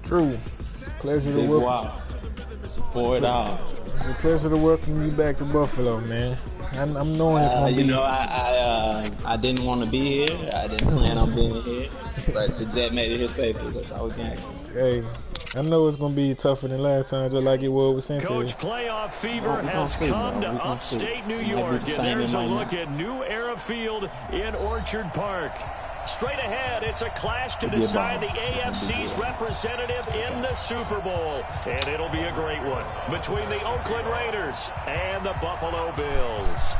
True. Pleasure to welcome. Pour it out. It's a pleasure to welcome you back to Buffalo, man. I'm knowing it's gonna be. You know, I didn't want to be here. I didn't plan on being here, but the jet made it here safely. That's all we can ask. Hey, I know it's gonna be tougher than last time, just like it was with Cincinnati. Coach, playoff fever has come to upstate New York, and there's a look at New Era Field in Orchard Park. Straight ahead, it's a clash to decide the AFC's representative in the Super Bowl. And it'll be a great one between the Oakland Raiders and the Buffalo Bills.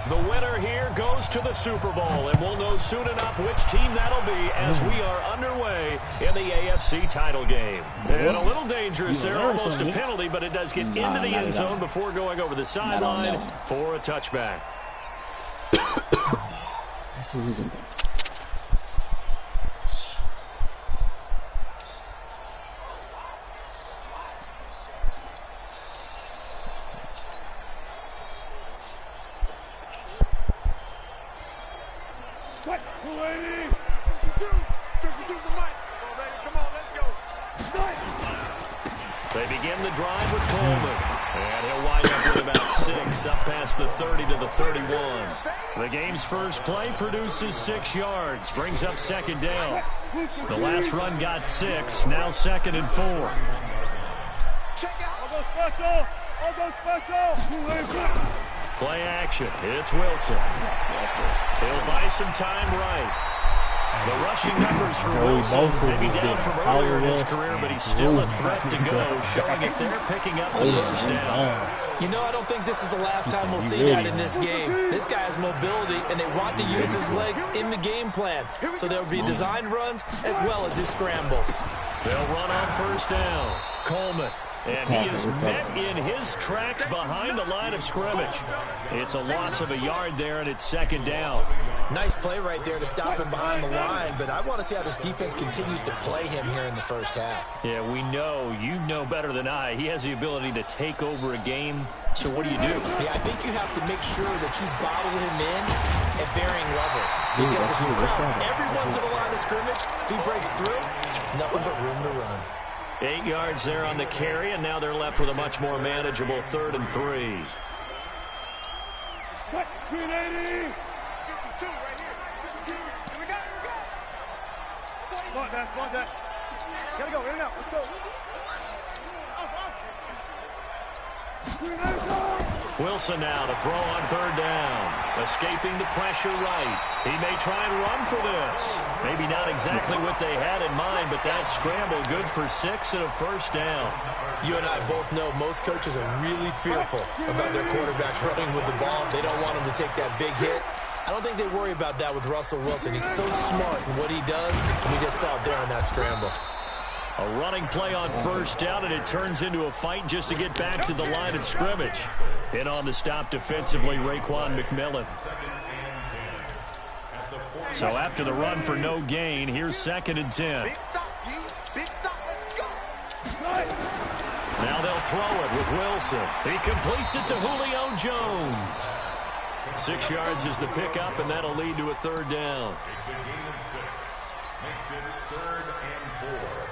The winner here goes to the Super Bowl, and we'll know soon enough which team that'll be as we are underway in the AFC title game. And a little dangerous there, almost a penalty, but it does get into the end zone before going over the sideline for a touchback. That's what we can do. What? 280! 52! 52's the mic! Come on, baby. Come on, let's go. They begin the drive with Coleman. And he'll wind up with about 6 up past the 30 to the 31. The game's first play produces 6 yards, brings up second down. The last run got 6, now 2nd and 4. Check out. I'll go special. I'll go special. Play action. It's Wilson. He'll buy some time right. The rushing numbers for Wilson, maybe down from earlier in his career, but he's still a threat to go, showing it there, picking up the first down. You know, I don't think this is the last time we'll see that in this game. This guy has mobility, and they want to use his legs in the game plan. So there'll be designed runs as well as his scrambles. They'll run on first down. Coleman. And he is met in his tracks behind the line of scrimmage. It's a loss of a yard there, and it's second down. Nice play right there to stop him behind the line, but I want to see how this defense continues to play him here in the first half. Yeah, we know. You know better than I. He has the ability to take over a game. So what do you do? Yeah, I think you have to make sure that you bottle him in at varying levels. Because if you crowd everyone to the line of scrimmage, if he breaks through, there's nothing but room to run. 8 yards there on the carry, and now they're left with a much more manageable 3rd and 3. What? 380! 52 right here. We got it. Come on, Dad. Come on, Dad. Gotta go. In and out. Let's go. Wilson now to throw on 3rd down. Escaping the pressure right. He may try and run for this. Maybe not exactly what they had in mind, but that scramble good for 6 and a first down. You and I both know most coaches are really fearful about their quarterbacks running with the ball. They don't want him to take that big hit. I don't think they worry about that with Russell Wilson. He's so smart in what he does, and we just saw it there on that scramble. A running play on first down, and it turns into a fight just to get back to the line of scrimmage. In on the stop defensively, Raekwon McMillan. So after the run for no gain, here's 2nd and 10. Big stop, G. Big stop. Let's go. Now they'll throw it with Wilson. He completes it to Julio Jones. 6 yards is the pickup, and that'll lead to a 3rd down. Makes it 3rd and 4.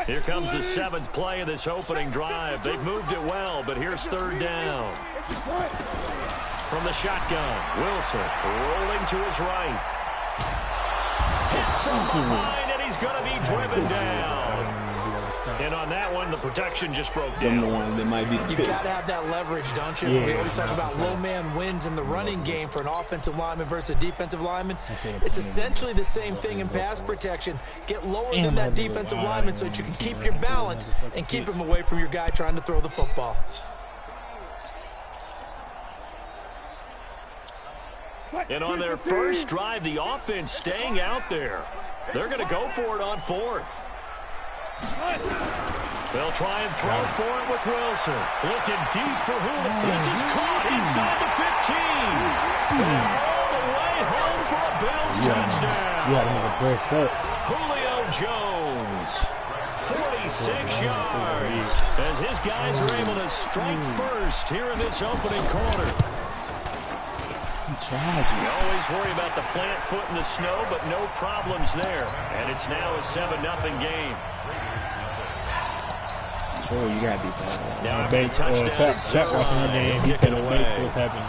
Here comes the 7th play of this opening drive. They've moved it well, but here's 3rd down. From the shotgun, Wilson rolling to his right. Hits from behind, and he's going to be driven down. And on that one, the protection just broke down. You've got to have that leverage, don't you? Yeah. We always talk about low man wins in the running game for an offensive lineman versus a defensive lineman. It's essentially the same thing in pass protection. Get lower than that defensive lineman so that you can keep your balance and keep him away from your guy trying to throw the football. And on their first drive, the offense staying out there. They're going to go for it on 4th. They'll try and throw for it with Wilson. Looking deep for Julio. This is caught inside the 15. And all the way home for a Bills touchdown. You had to make a press cut. Julio Jones, 46 yards, as his guys are able to strike first here in this opening quarter. You always worry about the plant foot in the snow, but no problems there. And it's now a 7-0 game. Oh, you gotta be bad. Now after the touchdown, Chat watching the game. He said what's happening.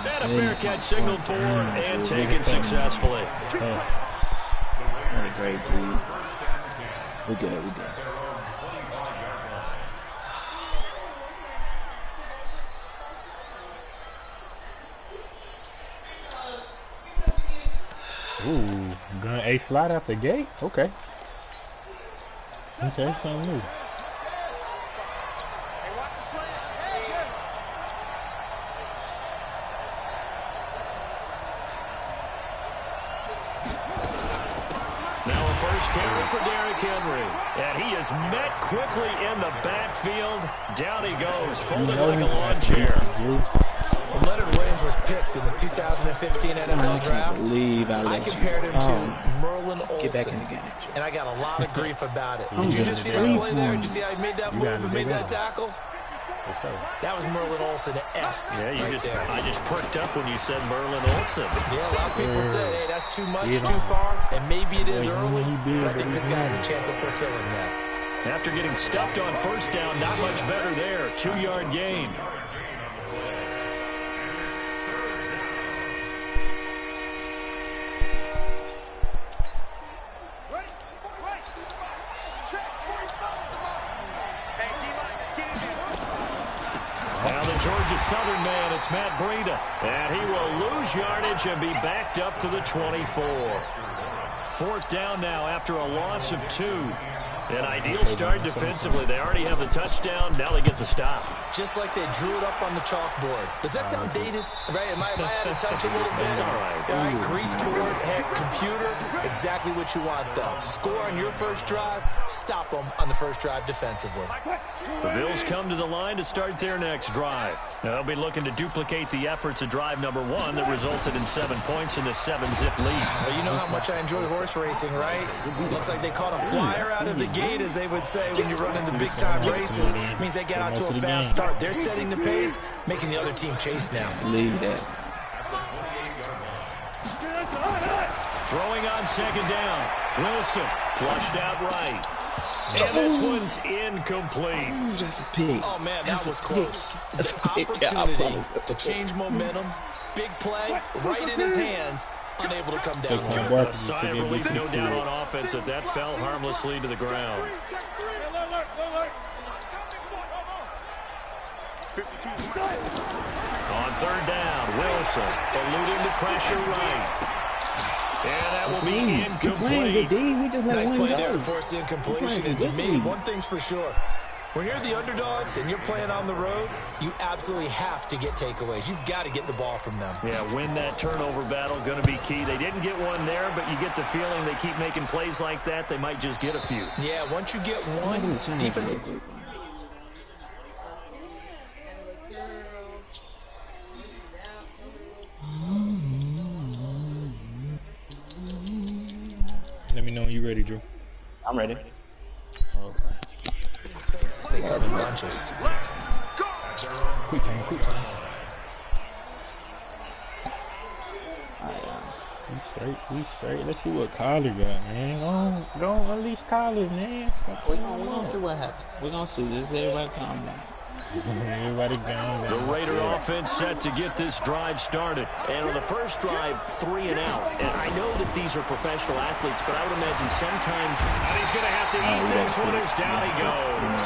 And a fair catch signaled for and taken successfully. What a great dude. We're good, we're good. Ooh, gun A slide out the gate? Okay. Okay, something new. Now a first carry for Derrick Henry. And he is met quickly in the backfield. Down he goes, folded like a lawn chair. When Leonard Williams was picked in the 2015 NFL Draft, I compared him to Merlin Olsen. Get back in the game. And I got a lot of grief about it. Did you just see that play there? Did you see how he made that move and made that tackle? That was Merlin Olsen-esque. Yeah, I just perked up when you said Merlin Olsen. Yeah, a lot of people say, hey, that's too much, too far, and maybe it is early, but I think this guy has a chance of fulfilling that. After getting stuffed on first down, not much better there. 2-yard gain. Now the Georgia Southern man, it's Matt Breida. And he will lose yardage and be backed up to the 24. 4th down now after a loss of 2. An ideal start defensively. They already have the touchdown. Now they get the stop. Just like they drew it up on the chalkboard. Does that sound dated? Right? Am I out of touch a little bit? It's all right. All right, grease board, heck, computer, exactly what you want, though. Score on your first drive, stop them on the first drive defensively. The Bills come to the line to start their next drive. They'll be looking to duplicate the efforts of drive number 1 that resulted in 7 points in the 7-zip lead. Well, you know how much I enjoy horse racing, right? Looks like they caught a flyer out of the gate, as they would say when you're running the big-time races. It means they get out to a fast start. They're setting the pace, making the other team chase now. Lead that. Throwing on 2nd down. Wilson flushed out right. And this one's incomplete. Ooh, that's a pick. Oh, man, that was close. That's The a pick. opportunity to change momentum, big play, right in his hands, unable to come down. A sigh of relief, no doubt, on offense that fell harmlessly to the ground. On 3rd down, Wilson eluding the pressure right. And that will be incomplete. Nice play there to force the incompletion. And to me, one thing's for sure. When you're the underdogs and you're playing on the road, you absolutely have to get takeaways. You've got to get the ball from them. Yeah, win that turnover battle, going to be key. They didn't get one there, but you get the feeling they keep making plays like that, they might just get a few. Yeah, once you get one, defensive. Let me know when you're ready, Drew. I'm ready. Okay. They come in bunches. Quick time. We straight. Let's see what Collar got, man. Don't unleash Collar, man. We're gonna see what happens. We're gonna see. Just everybody calm down. Everybody calm down. The Raider offense set to get this drive started. And on the first drive, 3 and out. And I know that these are professional athletes, but I would imagine sometimes he's going to have to eat this one as down he goes.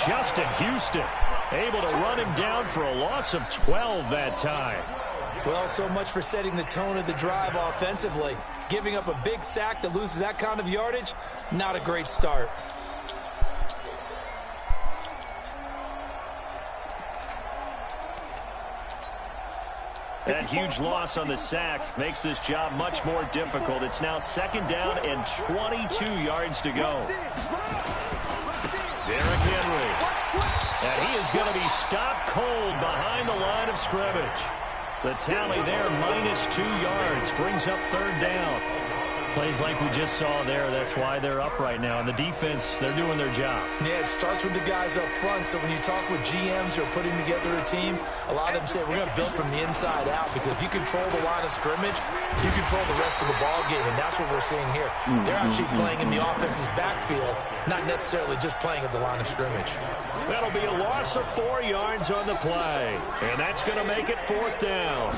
Justin Houston able to run him down for a loss of 12 that time. Well, so much for setting the tone of the drive offensively. Giving up a big sack that loses that kind of yardage, not a great start. That huge loss on the sack makes this job much more difficult. It's now 2nd down and 22 yards to go. Derrick Henry. And he is going to be stopped cold behind the line of scrimmage. The tally there, -2 yards, brings up 3rd down. Plays like we just saw there. That's why they're up right now. And the defense, they're doing their job. Yeah, it starts with the guys up front. So when you talk with GMs who are putting together a team, a lot of them say we're going to build from the inside out, because if you control the line of scrimmage, you control the rest of the ball game, and that's what we're seeing here. They're actually playing in the offense's backfield, not necessarily just playing at the line of scrimmage. That'll be a loss of 4 yards on the play, and that's going to make it 4th down.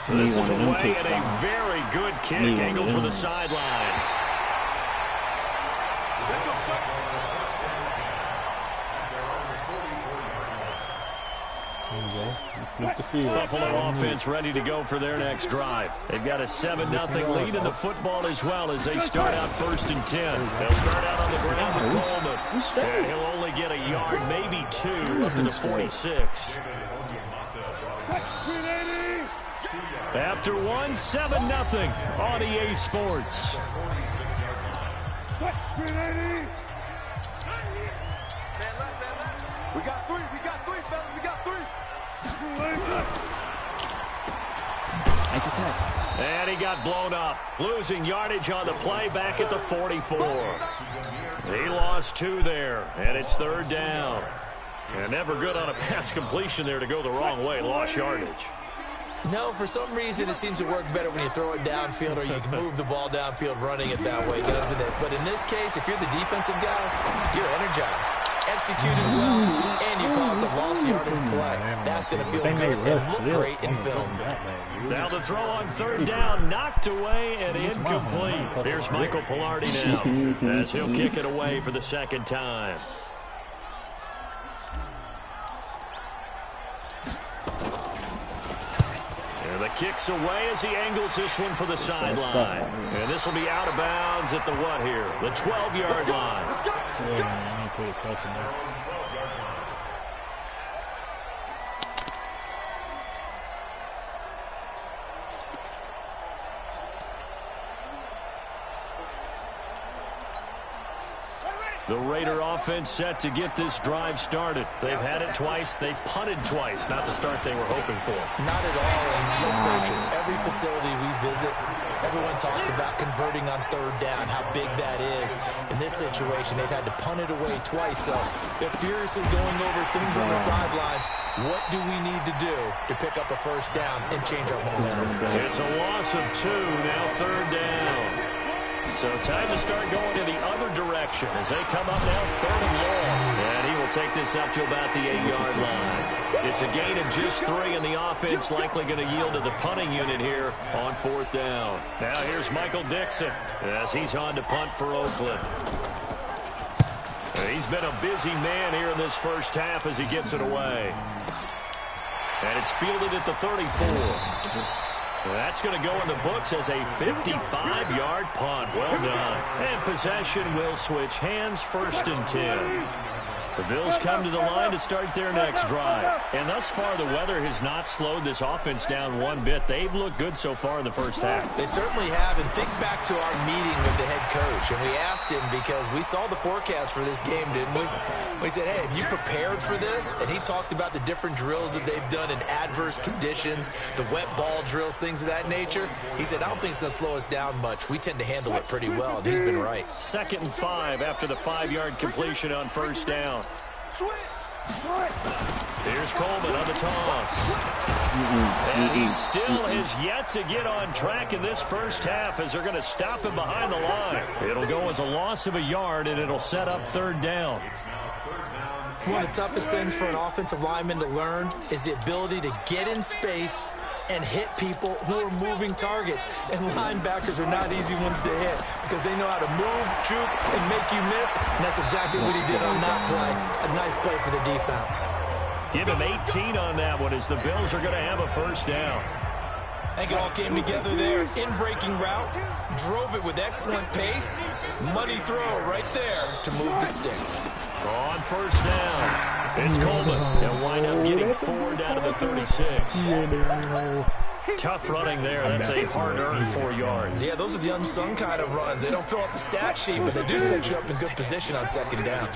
This is away at a very good kick angle for the sidelines. Buffalo offense ready to go for their next drive. They've got a 7-0 lead in the football as well as they start out 1st and 10. They'll start out on the ground with Coleman. And he'll only get a yard, maybe 2, up to the 46. After 1, 7-0 on EA Sports. We got 3, fellas, we got 3. And he got blown up, losing yardage on the play back at the 44. He lost 2 there, and it's 3rd down. And never good on a pass completion there to go the wrong way, lost yardage. No, for some reason it seems to work better when you throw it downfield, or you can move the ball downfield running it that way, doesn't it? But in this case, if you're the defensive guys, you're energized, executed well, and you caused a lost yardage play. That's going to feel good and look great in film. Now the throw on 3rd down, knocked away and incomplete. Here's Michael Pilardi now as he'll kick it away for the 2nd time. The kick's away as he angles this one for the sideline. And this will be out of bounds at the what here? The 12-yard line. The Raider offense set to get this drive started. They've had it twice. They've punted twice. Not the start they were hoping for. Not at all. And let's face it, every facility we visit, everyone talks about converting on 3rd down, how big that is. In this situation, they've had to punt it away twice. So they're furiously going over things on the sidelines. What do we need to do to pick up a 1st down and change our momentum? It's a loss of 2, now 3rd down. So time to start going in the other direction as they come up now 3rd and long. And he will take this up to about the 8-yard line. It's a gain of just 3, and the offense likely going to yield to the punting unit here on 4th down. Now here's Michael Dixon as he's on to punt for Oakland. And he's been a busy man here in this 1st half as he gets it away. And it's fielded at the 34. That's going to go in the books as a 55-yard punt. Well done. And possession will switch hands, 1st and 10. The Bills come to the line to start their next drive. And thus far, the weather has not slowed this offense down one bit. They've looked good so far in the 1st half. They certainly have. And think back to our meeting with the head coach. And we asked him, because we saw the forecast for this game, didn't we? We said, hey, have you prepared for this? And he talked about the different drills that they've done in adverse conditions, the wet ball drills, things of that nature. He said, I don't think it's going to slow us down much. We tend to handle it pretty well, and he's been right. 2nd and 5 after the 5-yard completion on 1st down. Here's Coleman on the toss. And he still has yet to get on track in this 1st half as they're going to stop him behind the line. It'll go as a loss of a yard, and it'll set up 3rd down. One of the toughest things for an offensive lineman to learn is the ability to get in space and hit people who are moving targets. And linebackers are not easy ones to hit because they know how to move, juke, and make you miss. And that's exactly what he did on that play. A nice play for the defense. Give him 18 on that one as the Bills are going to have a 1st down. I think it all came together there. In-breaking route, drove it with excellent pace. Money throw right there to move the sticks. On 1st down, it's Coleman. They'll wind up getting 4 down to the the 36. Tough running there. That's a hard-earned 4 yards. Yeah, those are the unsung kind of runs. They don't fill up the stat sheet, but they do set you up in good position on second down.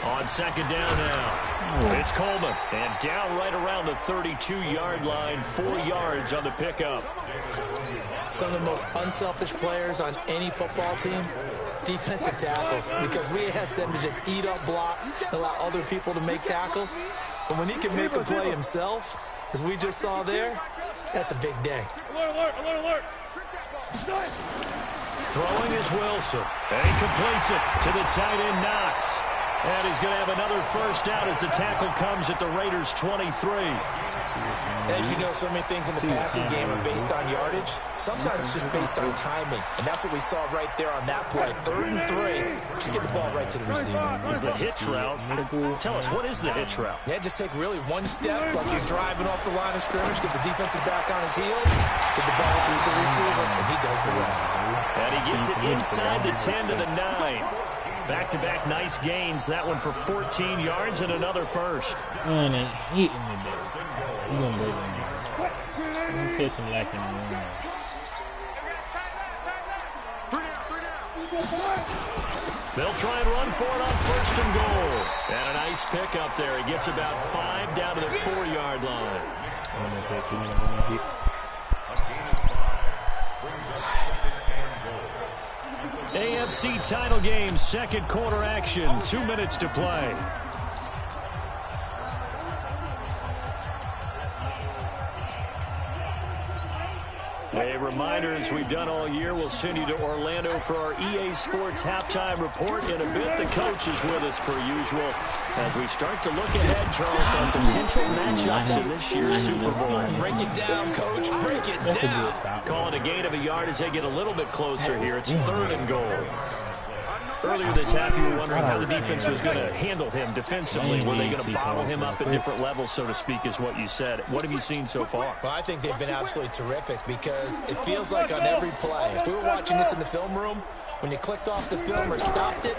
On second down now, it's Coleman, and down right around the 32-yard line, 4 yards on the pickup. Some of the most unselfish players on any football team, defensive tackles, because we ask them to just eat up blocks and allow other people to make tackles. But when he can make a play himself, as we just saw there, that's a big day. Alert. Throwing is Wilson, and he completes it to the tight end Knox. And he's going to have another first down as the tackle comes at the Raiders' 23. As you know, so many things in the passing game are based on yardage. Sometimes it's just based on timing. And that's what we saw right there on that play. 3rd and 3. Just get the ball right to the receiver. Is the hitch route. Tell us, what is the hitch route? Yeah, just take really one step, like you're driving off the line of scrimmage, get the defensive back on his heels, get the ball out to the receiver, and he does the rest. And he gets it inside the 10 to the 9. Back-to-back nice gains. That one for 14 yards and another first. Man, they hitting me there. He's going to break him. I'm going to catch him lacking in the run. They'll try and run for it on 1st and goal. And a nice pick up there. He gets about 5 down to the 4-yard line. AFC title game, 2nd quarter action, 2 minutes to play. A reminder, as we've done all year, we'll send you to Orlando for our EA Sports halftime report in a bit. The coach is with us per usual as we start to look ahead, Charles, on potential matchups in this year's Super Bowl. Break it down, Coach. Break it down. Call it a gain of a yard as they get a little bit closer here. It's 3rd and goal. Earlier this half, you were wondering how the defense was going to handle him defensively. Were they going to bottle him up at different levels, so to speak, is what you said. What have you seen so far? Well, I think they've been absolutely terrific because it feels like on every play, if we were watching this in the film room, when you clicked off the film or stopped it,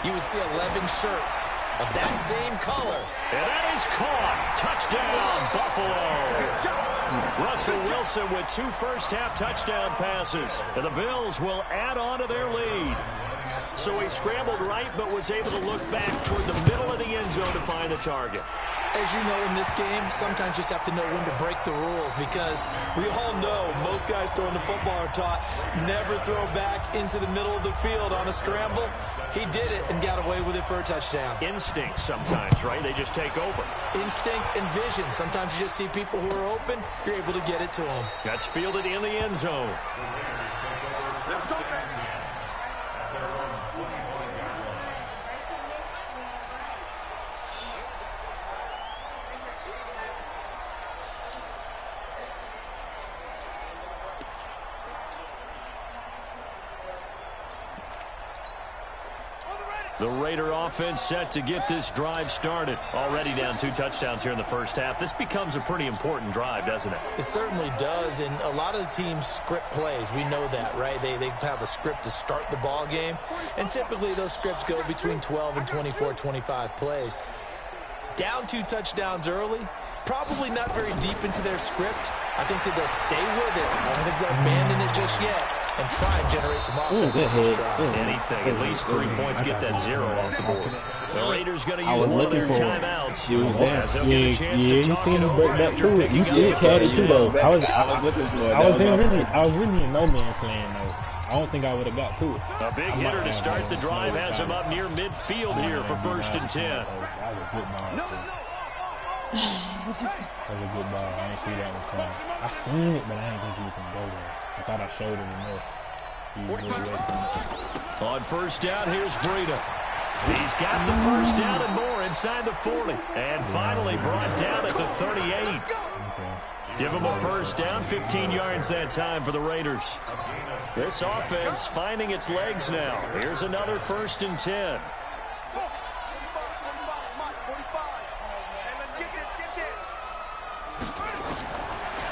you would see 11 shirts of that same color. And that is caught. Touchdown, Buffalo. Russell Wilson with 2 first-half touchdown passes. And the Bills will add on to their lead. So he scrambled right, but was able to look back toward the middle of the end zone to find the target. As you know, in this game, sometimes you just have to know when to break the rules because we all know most guys throwing the football are taught never throw back into the middle of the field on a scramble. He did it and got away with it for a touchdown. Instinct sometimes, right? They just take over. Instinct and vision. Sometimes you just see people who are open, you're able to get it to them. That's fielded in the end zone. The Raider offense set to get this drive started. Already down 2 touchdowns here in the first half. This becomes a pretty important drive, doesn't it? It certainly does, and a lot of the teams script plays. We know that, right? They have a script to start the ball game, and typically those scripts go between 12 and 24, 25 plays. Down 2 touchdowns early, probably not very deep into their script. I think that they'll stay with it. I don't think they'll abandon it just yet and try and generate some offense on this drive. Anything, at least 3 points, get that 0 off the board. The Raiders going to use one of their timeouts. As they'll get a chance to talk it over after picking up the first field. though. I was really in no man's land though. I don't think I would have got to it. A big hitter to start the drive has him up near midfield here for 1st and 10. That was a good ball. That was a good ball. I didn't see that one coming. I seen it, but I didn't think he was going to go there. I thought I showed him enough. He was really away from it. On 1st down, here's Breida. He's got the 1st down and more inside the 40. And finally brought down at the 38. Okay. Give him a 1st down, 15 yards that time for the Raiders. This offense finding its legs now. Here's another 1st and 10.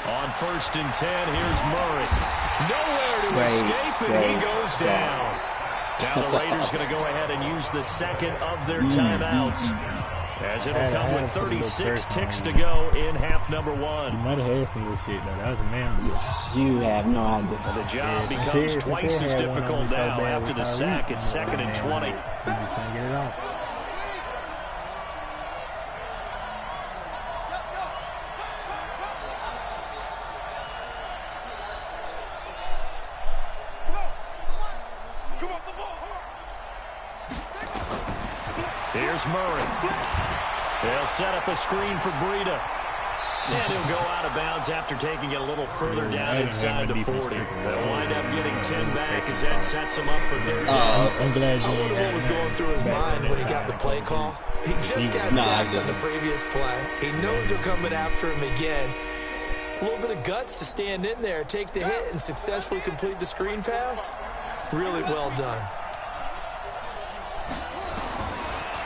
On 1st and 10, here's Murray. Nowhere to escape, and he goes down. Now the Raiders going to go ahead and use the second of their timeouts, as it'll come with 36 ticks to go in half number 1. You might have had some good shit, though. That was a man move. You have no idea. Well, the job becomes twice as difficult now. After the sack, it's 2nd and 20. You just can't get it off. Here's Murray. They'll set up a screen for Breida. And he'll go out of bounds after taking it a little further down inside the 40. They'll wind up getting 10 back as that sets him up for 3rd down. I'm glad you wonder what was going through his mind when he got the play call. He just got sacked on the previous play. He knows they're coming after him again. A little bit of guts to stand in there, take the hit, and successfully complete the screen pass. Really well done.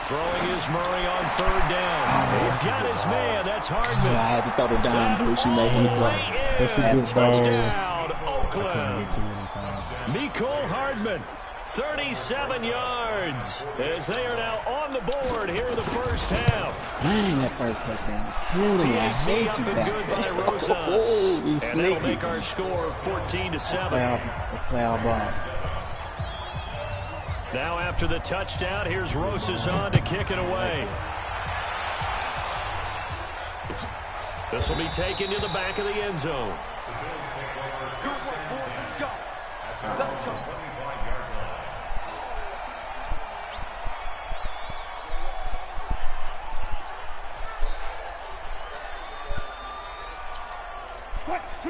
Throwing is Murray on 3rd down. He's got his man. That's Hardman. I had to throw the down, Bruce. You making the play. Touchdown, Oakland. Mecole Hardman, 37 yards, as they are now on the board here in the first half. Man, that first touchdown. PAT up and good by Rosas. And that'll make our score 14-7. Playoff ball. Now after the touchdown, here's Rosas on to kick it away. This will be taken to the back of the end zone.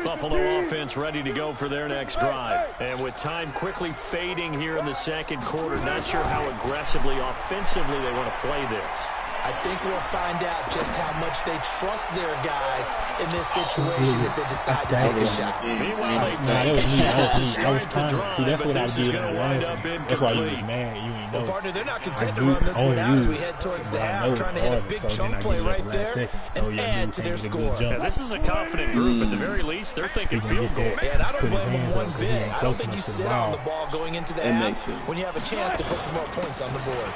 Buffalo offense ready to go for their next drive. And with time quickly fading here in the second quarter, not sure how aggressively, offensively they want to play this. I think we'll find out just how much they trust their guys in this situation if they decide to take a shot. Meanwhile, they take a shot to start the drive, but this is going to wind up incomplete. That's why you was mad. You ain't know. Well, partner, they're not content to run this one out as we head towards the half, trying to hit a big chunk play right there and add to their score. Yeah, this is a confident group. At the very least, they're thinking field goal. And I don't blame them one bit. I don't think you sit on the ball going into the half when you have a chance to put some more points on the board.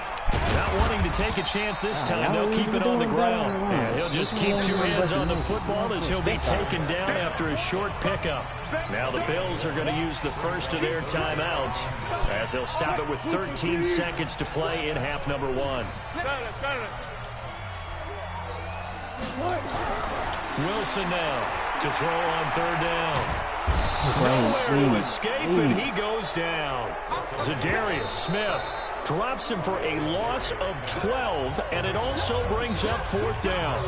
Not wanting to take a chance this time, they'll keep it on the ground. And he'll just keep 2 hands on the football as he'll be taken down after a short pickup. Now the Bills are going to use the first of their timeouts as they'll stop it with 13 seconds to play in half number 1. Wilson now to throw on 3rd down. Nowhere to escape, and he goes down. Zadarius Smith drops him for a loss of 12, and it also brings up 4th down.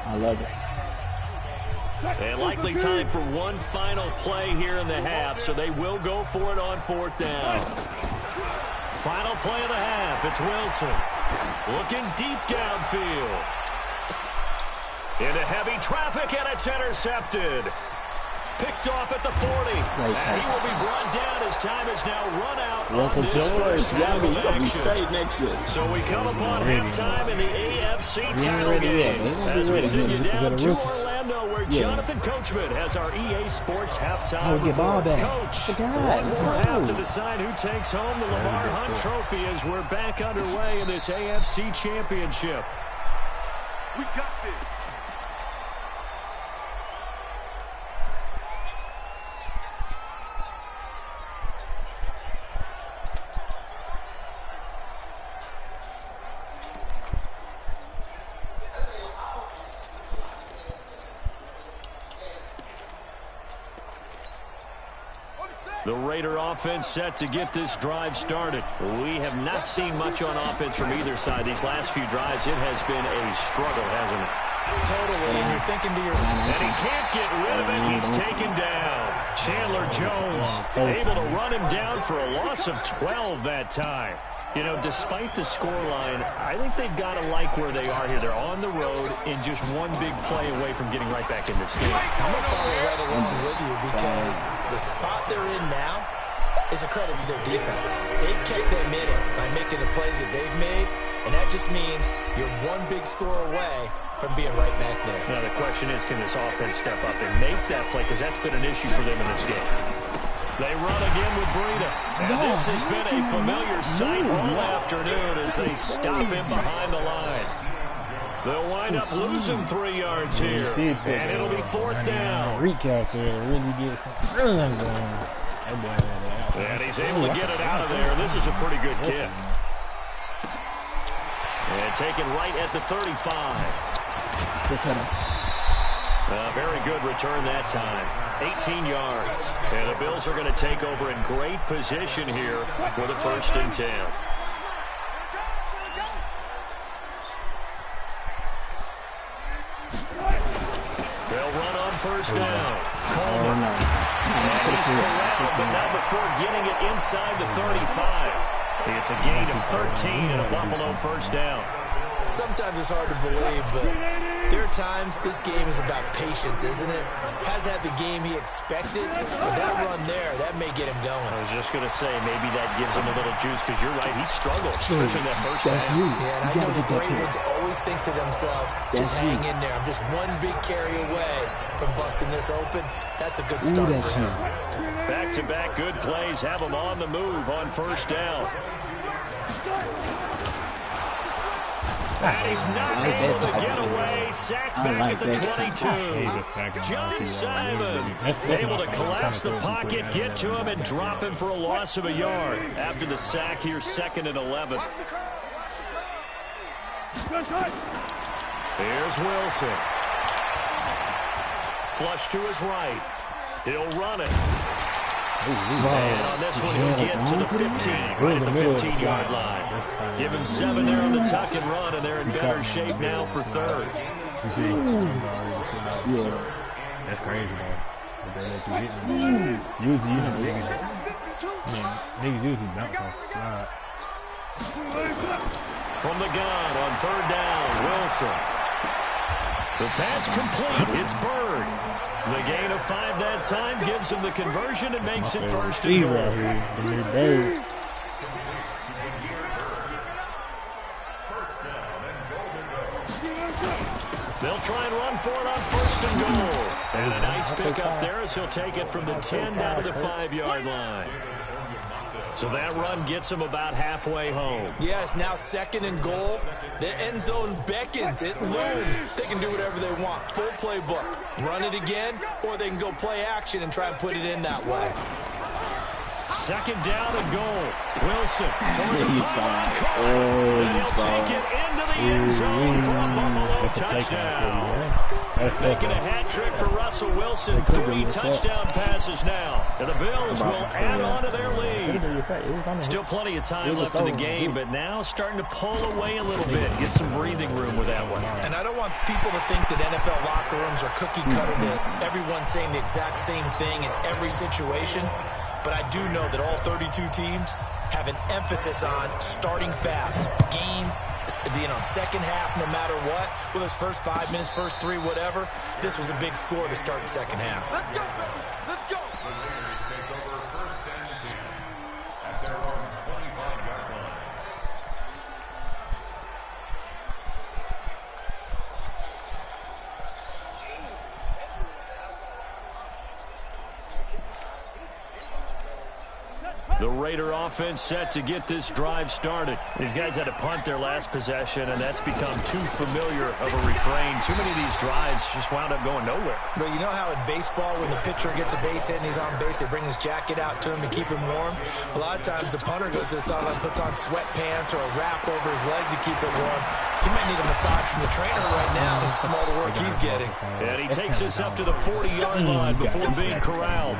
I love it. And likely time for one final play here in the half, so they will go for it on 4th down. Final play of the half, it's Wilson. Looking deep downfield. Into heavy traffic, and it's intercepted. Picked off at the 40. And he will be brought down as time is now run out on this first half of action. So we come upon halftime in the AFC title game as we send you down to Orlando where Jonathan Coachman has our EA Sports halftime report. Coach, one more half to decide who takes home the Lamar Hunt Trophy as we're back underway in this AFC Championship. We got this. The Raider offense set to get this drive started. We have not seen much on offense from either side. These last few drives, it has been a struggle, hasn't it? Totally, and you're thinking to yourself. And he can't get rid of it. He's taken down. Chandler Jones able to run him down for a loss of 12 that time. You know, despite the scoreline, I think they've got to like where they are here. They're on the road in just one big play away from getting right back in this game. I'm going to follow right along with you because the spot they're in now is a credit to their defense. They've kept them in it by making the plays that they've made, and that just means you're one big score away from being right back there. Now the question is, can this offense step up and make that play? Because that's been an issue for them in this game. They run again with Breida. And this has been a familiar sight all afternoon as they stop him behind the line. They'll wind up losing 3 yards here. And it'll be 4th down. Recap there to really get some runs going. And he's able to get it out of there. This is a pretty good kick. And taken right at the 35. Very good return that time. 18 yards. And the Bills are going to take over in great position here with a 1st and 10. They'll run on 1st down. Coleman. And he's corralled, but not before getting it inside the 35. It's a gain of 13 and a Buffalo 1st down. Sometimes it's hard to believe, but there are times this game is about patience, isn't it? Hasn't had the game he expected, but that run there, that may get him going. I was just going to say, maybe that gives him a little juice, because you're right, he struggled, especially that 1st down. Yeah, and I know the great ones always think to themselves, just hang in there. I'm just one big carry away from busting this open. That's a good start for him. Back-to-back good plays have him on the move on 1st down. And he's not able to get away. Sacked back at the 22. John Simon able to collapse the pocket, get to him, and drop him for a loss of a yard. After the sack here, 2nd and 11. Here's Wilson. Flush to his right. He'll run it. And on this one, he'll get to the 15, right at the 15-yard line. Give him 7 there on the tuck and run, and they're in better shape now for 3rd. Yeah. That's crazy, though. Usually, you know, niggas usually bounce off the slide. From the gun on 3rd down, Wilson. The pass complete. It's Bird. The gain of 5 that time gives him the conversion and makes it 1st and goal. They'll try and run for it on 1st and goal. And a nice pickup there as he'll take it from the 10 down to the 5-yard line. So that run gets him about halfway home. Yeah, it's now 2nd and goal. The end zone beckons. It looms. They can do whatever they want. Full playbook. Run it again, or they can go play action and try and put it in that way. 2nd down and goal. Wilson toward the pylon. And he'll take it into the end zone for a Buffalo touchdown. Making a hat trick for Russell Wilson. 3 touchdown passes now. And the Bills will add on to their lead. Still plenty of time left in the game, but now starting to pull away a little bit. Get some breathing room with that one. And I don't want people to think that NFL locker rooms are cookie cutter, that everyone's saying the exact same thing in every situation. But I do know that all 32 teams have an emphasis on starting fast. Game, second half, no matter what. Whether it's first 5 minutes, first 3, whatever. This was a big score to start the second half. Let's go. Let's go. Take over 1st and 10 at their own 25-yard line. The Raider offense set to get this drive started. These guys had to punt their last possession, and that's become too familiar of a refrain. Too many of these drives just wound up going nowhere. But you know how in baseball, when the pitcher gets a base hit and he's on base, they bring his jacket out to him to keep him warm? A lot of times the punter goes to the sideline, puts on sweatpants or a wrap over his leg to keep it warm. He might need a massage from the trainer right now from all the work he's getting. And he takes us up to the 40-yard line before being corralled.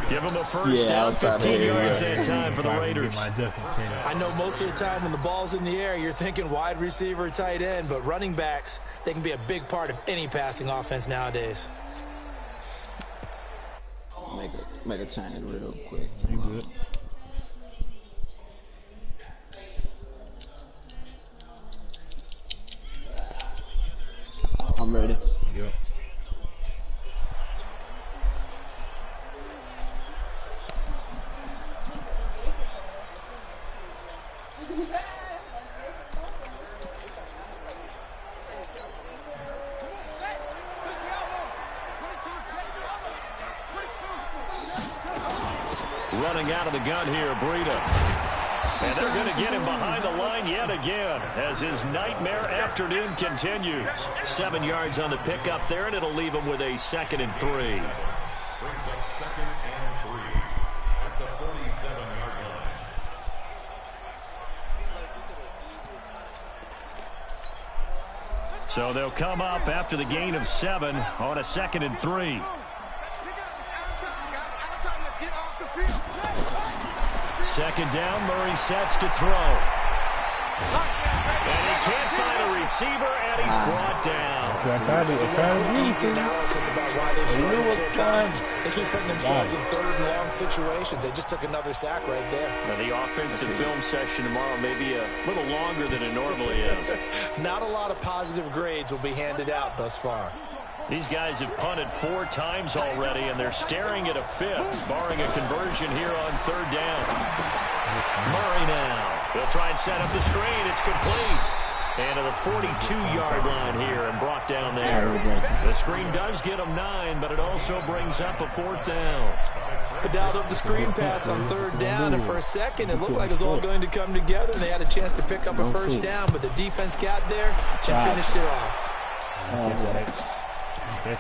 Give him a first down, 15 yards that time for the Raiders. I know most of the time when the ball's in the air, you're thinking wide receiver, tight end, but running backs, they can be a big part of any passing offense nowadays. Make a change real quick. You good? I'm ready. Yep. running out of the gun here, Breida. And they're going to get him behind the line yet again as his nightmare afternoon continues. 7 yards on the pickup there, and it'll leave him with a 2nd and 3. Brings up 2nd and 3 at the 47-yard line. So they'll come up after the gain of 7 on a 2nd and 3. Second down, Murray sets to throw. And he can't find a receiver, and he's brought down. Easy analysis about why they struggle so far. They keep putting themselves in 3rd and long situations. They just took another sack right there. Now the offensive film session tomorrow may be a little longer than it normally is. Not a lot of positive grades will be handed out thus far. These guys have punted 4 times already, and they're staring at a 5th, barring a conversion here on 3rd down. Murray now. They'll try and set up the screen. It's complete. And to the 42-yard line here and brought down there. The screen does get them 9, but it also brings up a 4th down. They dialed up the screen pass on 3rd down, and for a second it looked like it was all going to come together, and they had a chance to pick up a 1st down, but the defense got there and finished it off.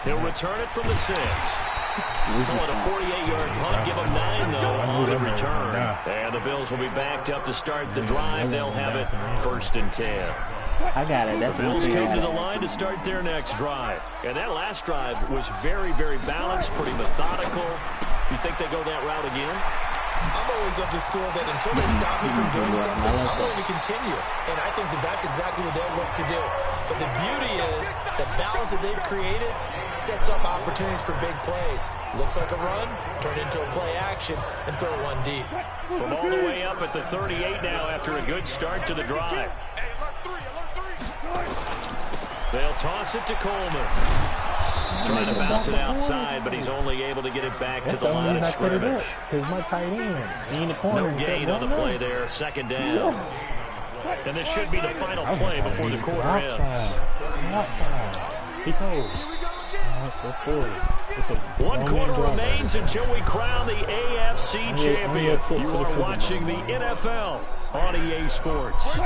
He'll return it from the 6. Going a 48-yard punt, give them 9, though, on the return. And the Bills will be backed up to start the drive. They'll have it 1st and 10. I got it. That's the Bills come to the line to start their next drive. And that last drive was very, very balanced, pretty methodical. You think they go that route again? I'm always of the school that until they stop me from doing something, I'm going to continue. And I think that that's exactly what they'll look to do. But the beauty is the balance that they've created sets up opportunities for big plays. Looks like a run, turn into a play action, and throw one deep. From all the way up at the 38 now after a good start to the drive. They'll toss it to Coleman. Trying to bounce it outside, but he's only able to get it back to the line of scrimmage. No gain on the play there, 2nd down. And this should be the final play before the quarter ends. 1 quarter remains until we crown the AFC champion. You are watching the NFL on EA Sports.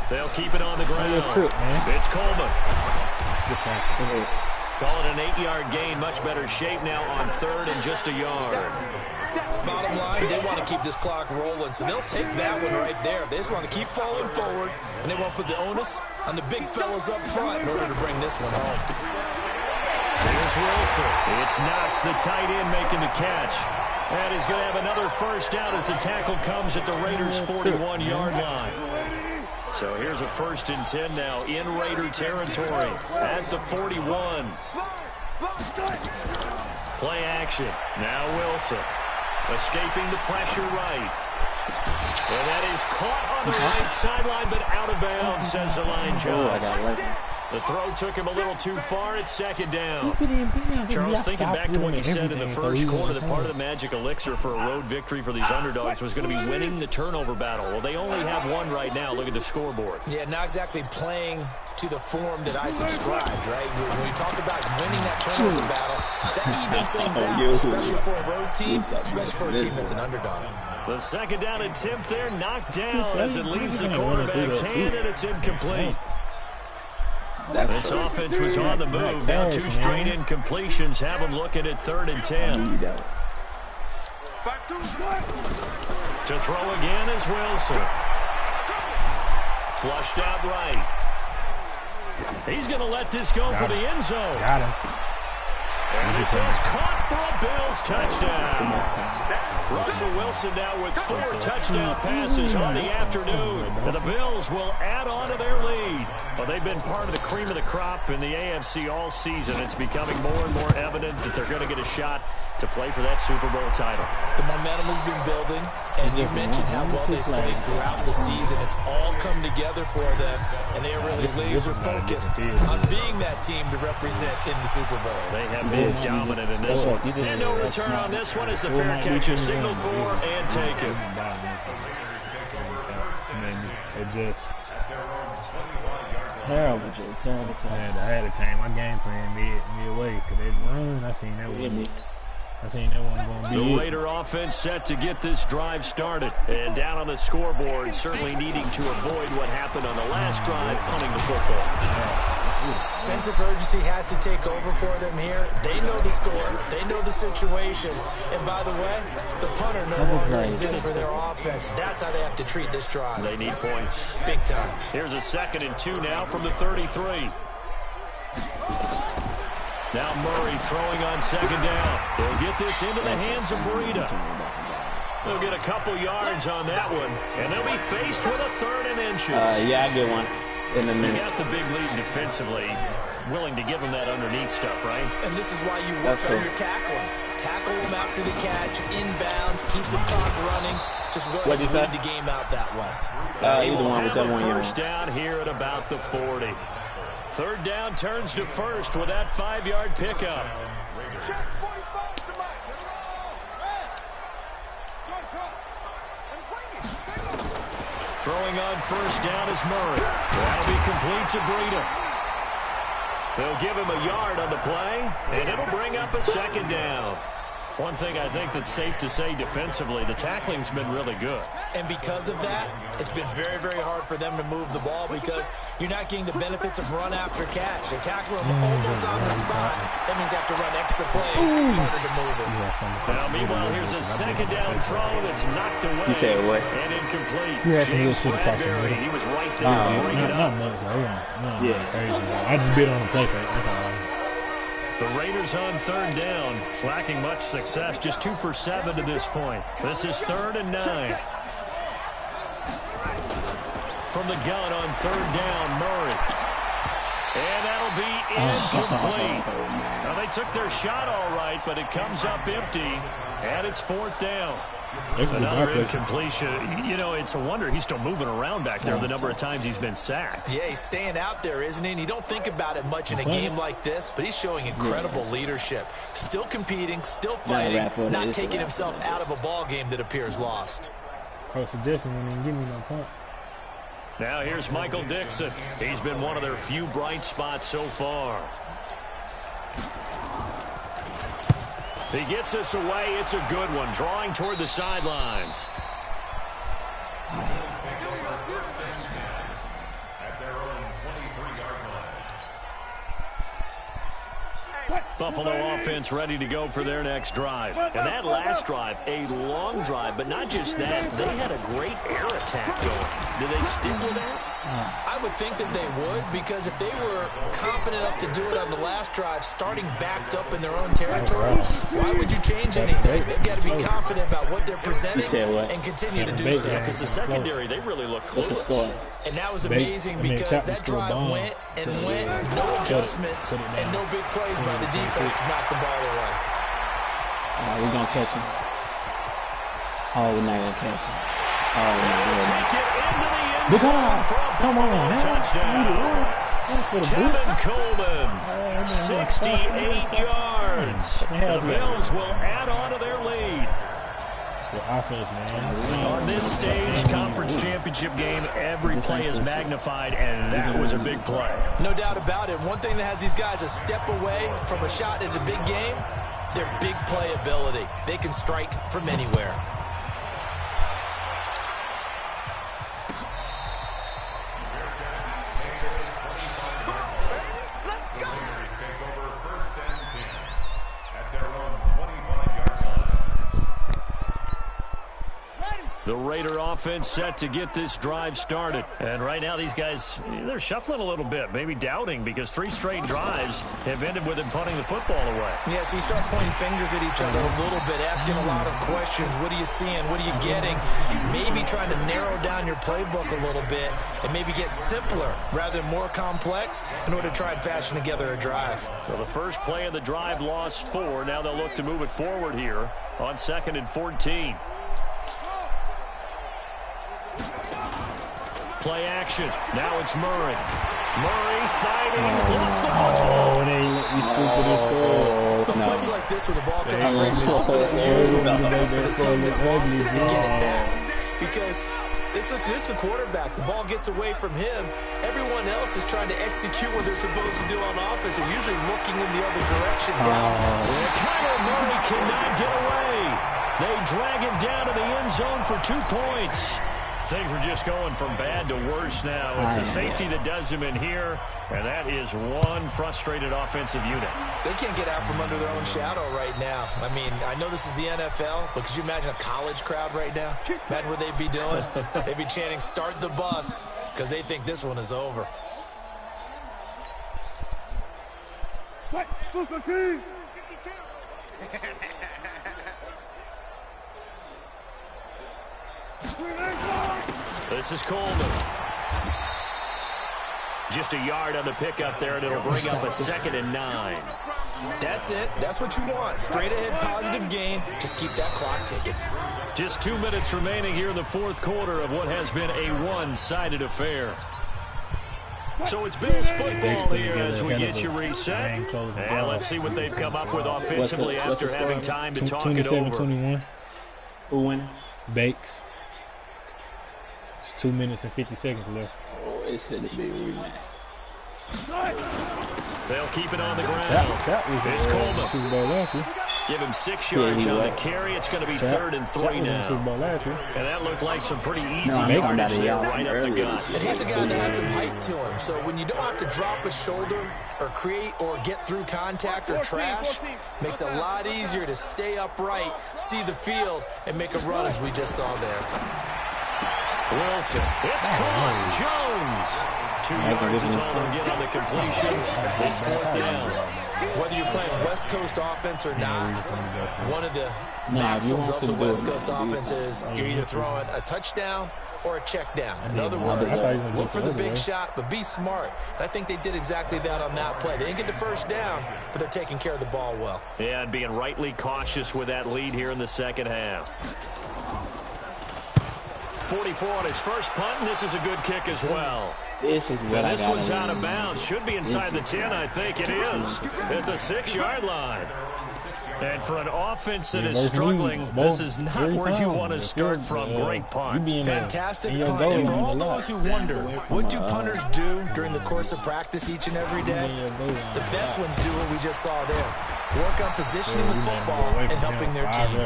They'll keep it on the ground. It's Coleman. Call it an 8-yard gain. Much better shape now on 3rd and just a yard. Bottom line, they want to keep this clock rolling, so they'll take that one right there. They just want to keep falling forward, and they won't put the onus on the big fellas up front in order to bring this one home. Here's Wilson. It's Knox, the tight end, making the catch. And he's going to have another 1st down as the tackle comes at the Raiders' 41-yard line. So here's a 1st and 10 now in Raider territory at the 41. Play action. Now Wilson escaping the pressure right. And that is caught on the right sideline, but out of bounds, says the line judge. The throw took him a little too far. It's 2nd down. Charles, thinking back to what you said in the first quarter, that part of the magic elixir for a road victory for these underdogs was going to be winning the turnover battle. Well, they only have 1 right now. Look at the scoreboard. Yeah, not exactly playing to the form that I subscribed, right? When you talk about winning that turnover battle, that evens things out, especially for a road team, especially for a team that's an underdog. The 2nd down attempt there knocked down as it leaves the quarterback's hand, and it's incomplete. This offense was on the move. Now 2 straight incompletions have them looking at 3rd and 10. To throw again is Wilson. Flushed out right. He's going to let this go for the end zone. Got him. And this is caught for a Bills touchdown. Russell Wilson now with 4 touchdown passes on the afternoon. And the Bills will add on to their lead. Well, they've been part of the cream of the crop in the AFC all season. It's becoming more and more evident that they're going to get a shot to play for that Super Bowl title. The momentum has been building, and you mentioned how well they played throughout the season. It's all come together for them, and they are really laser focused on being that team to represent in the Super Bowl. They have been dominant in this one. And no return on this one as the fair catch is signaled for and taken. It just Terrible, Joe. Terrible. I had to change my game plan midway because they run. I seen that one. I seen that one going to be the Raider offense set to get this drive started. And down on the scoreboard, certainly needing to avoid what happened on the last drive, punting the football. Sense of urgency has to take over for them here. They know the score. They know the situation. And by the way, the punter no longer exists for their offense. That's how they have to treat this drive. They need points. Big time. Here's a 2nd and 2 now from the 33. Now Murray throwing on 2nd down. They'll get this into the hands of Breida. They'll get a couple yards on that one. And they'll be faced with a 3rd and inches. Yeah, I get one. In a minute. You got the big lead defensively, willing to give them that underneath stuff, right? And this is why you work on your tackling. Tackle them after the catch, inbounds, keep the clock running. Just really lead the game out that way. Either one, whichever one you want. First down here at about the 40. 3rd down turns to 1st with that 5-yard pickup. Check 45 to Mike. Throwing on 1st down is Murray. That'll be complete to Breida. They'll give him a yard on the play, and it'll bring up a 2nd down. One thing I think that's safe to say defensively, the tackling's been really good. And because of that, it's been very, very hard for them to move the ball because you're not getting the benefits of run after catch. They tackle them almost on the spot. That means they have to run extra plays, harder to move it. Now, meanwhile, here's a 2nd down throw that's knocked away and incomplete. James Bradbury, he was right there to bring it up. I just bit on the play fake. That's all. The Raiders on 3rd down, lacking much success, just 2 for 7 to this point. This is 3rd and 9. From the gun on 3rd down, Murray. And that'll be incomplete. Now, they took their shot all right, but it comes up empty, and it's 4th down. Another incompletion. You know, it's a wonder he's still moving around back there the number of times he's been sacked. Yeah, he's staying out there, isn't he? And you don't think about it much in a game like this, but he's showing incredible leadership. Still competing, still fighting, not taking himself out of a ball game that appears lost. Coach suggestion didn't give me no point. Now here's Michael Dixon. He's been one of their few bright spots so far. He gets us away. It's a good one. Drawing toward the sidelines. Buffalo offense ready to go for their next drive. And that last drive, a long drive, but not just that. They had a great air attack going. Do they stick with that? I would think that they would, because if they were confident enough to do it on the last drive, starting backed up in their own territory, why would you change anything? They've got to be confident about what they're presenting and continue to do so. Because the secondary, they really look close. And that was amazing because that drive went and went, no adjustments, and no big plays by the defense to knock the ball away. We're going to catch him. Oh, we're not going to catch him. Oh, no. Take it into the end zone for a Come on, touchdown. Kevin Coleman, 68 yards. The Bills will add on to their lead. Offense, man. On this stage, conference championship game, every play is magnified, and that was a big play. No doubt about it. One thing that has these guys a step away from a shot at a big game, their big play ability. They can strike from anywhere. The Raider offense set to get this drive started. And right now, these guys, they're shuffling a little bit, maybe doubting, because 3 straight drives have ended with them punting the football away. Yeah, so you start pointing fingers at each other a little bit, asking a lot of questions. What are you seeing? What are you getting? Maybe trying to narrow down your playbook a little bit and maybe get simpler rather than more complex in order to try and fashion together a drive. Well, the first play of the drive lost 4. Now they'll look to move it forward here on 2nd and 14. Play action. Now it's Murray. Murray fighting. Lost the football. Plays like this where the ball comes free, it's often unusual for the team that lost it to get it back. Because This is the quarterback. The ball gets away from him. Everyone else is trying to execute what they're supposed to do on offense. They're usually looking in the other direction down. Kyler Murray cannot get away. They drag him down to the end zone for 2 points. Things are just going from bad to worse now. It's a safety that does him in here, and that is one frustrated offensive unit. They can't get out from under their own shadow right now. I mean, I know this is the NFL, but could you imagine a college crowd right now? Imagine what they'd be doing. They'd be chanting, "Start the bus," because they think this one is over. What? Super team. 52. This is Coleman. Just a yard on the pickup there, and it'll bring up a 2nd and 9. That's it. That's what you want. Straight ahead, positive gain. Just keep that clock ticking. Just 2 minutes remaining here in the 4th quarter of what has been a one-sided affair. So it's Bills football here as we get you reset. And let's see what they've come up with offensively after having time to talk it over. 27-21. Who win? Bakes. It's 2 minutes and 50 seconds left. Oh, it's going to be a rematch. They'll keep it on the ground. It's Coleman. Super Bowl last year. Give him 6 yards on the carry. It's going to be 3rd and 3 now. Super Bowl last year. And that looked like some pretty easy yardage there right up the gut. And he's a guy that has some height to him. So when you don't have to drop a shoulder or create or get through contact or trash, makes it a lot easier to stay upright, see the field, and make a run as we just saw there. Wilson. It's caught. Jones. 2 yards is all they'll get on the completion. It's 4th down. Whether you're playing West Coast offense or not, one of the maxims of the West Coast offense is you're either throwing a touchdown or a check down. In other words, look for the big shot, but be smart. I think they did exactly that on that play. They didn't get the first down, but they're taking care of the ball well. Yeah, and being rightly cautious with that lead here in the second half. 44 on his first punt, and this is a good kick as well. This is what This one's out of bounds. Should be inside the 10, I think it is. At the 6-yard line. And for an offense that is struggling, this is not where you want to start from. Great punt. Fantastic punt. And for all those who wonder, what do punters do during the course of practice each and every day? The best ones do what we just saw there. Work on positioning the football and helping their team.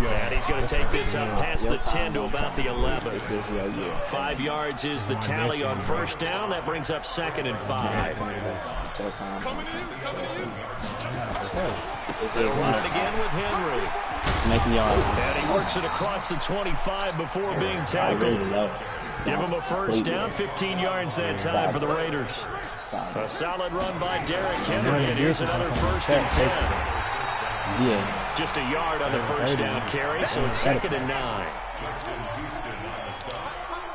And he's going to take this up past the 10 to about the 11. 5 yards is the tally on first down. That brings up 2nd and 5. They'll run it again with Henry. And he works it across the 25 before being tackled. Give him a first down, 15 yards that time for the Raiders. A solid run by Derrick Henry, and here's another 1st and 10. Yeah. Just a yard on the first down carry, so it's 2nd and 9.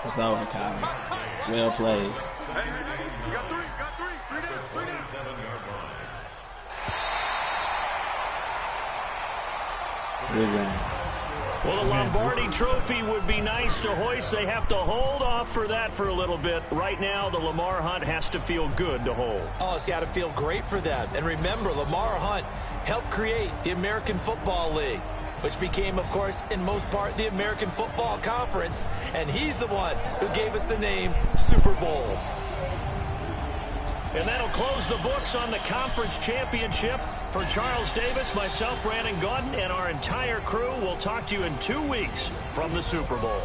It's over, Kyle. Well played. Got three down. Good run. Well, the Lombardi Trophy would be nice to hoist. They have to hold off for that for a little bit. Right now, the Lamar Hunt has to feel good to hold. Oh, it's got to feel great for them. And remember, Lamar Hunt helped create the American Football League, which became, of course, in most part, the American Football Conference. And he's the one who gave us the name Super Bowl. And that'll close the books on the conference championship. For Charles Davis, myself, Brandon Gaudin, and our entire crew, we'll talk to you in 2 weeks from the Super Bowl.